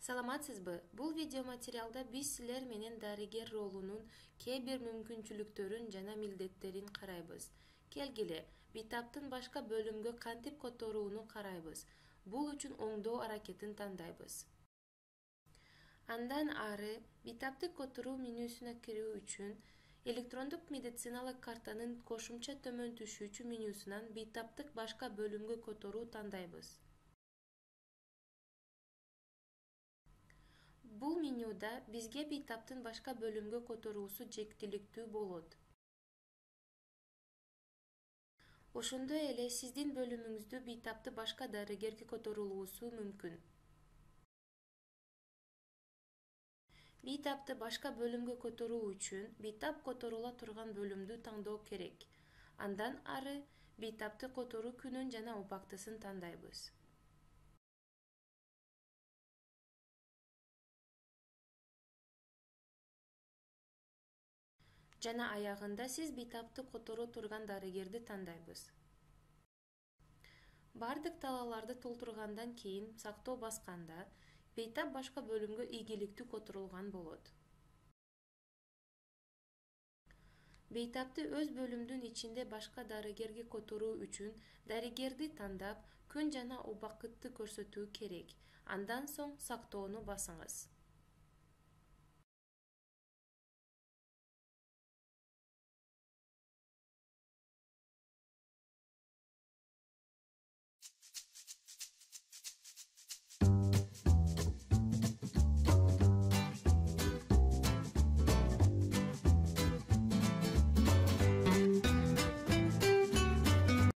Саламатсызбы? Бул видео материалда биз силер менен дарыгер ролунун кээ бир мүмкүнчүлүктөрүн жана милдеттерин карайбыз. Келгиле, бейтаптын башка бөлүмгө кантип которууну карайбыз. Бул үчүн оңдоо аракетин тандайбыз. Андан ары бейтапты которуу менюсуна кирүү үчүн электрондук медициналык картанын кошумча төмөн түшүүчү менюсунан бейтаптык башка бөлүмгө которуу тандайбыз. Бул менюда бизге бейтаптын башка бөлүмгө которуусу жектиликтүү болот. Ошондой эле сиздин бөлүмүңүздө бейтапты башка дарыгерге которулуусу мүмкүн. Бейтапты башка бөлүмгө которуу үчүн бейтап которула турган бөлүмдү тандоо керек. Андан ары бейтапты которуу күнүн жана убактысын тандайбыз. Жана аягында сиз бейтапты которо турган дарыгерди тандайбыз. Бардык талааларды толтургандан кийин сактоо басканда бейтап башка бөлүмгө ийгиликтүү которулган болот. Бейтапты өз бөлүмдүн ичинде башка дарыгерге которуу үчүн дарыгерди тандап, күн жана убакытты көрсөтүү керек. Андан соң сактоону басыңыз.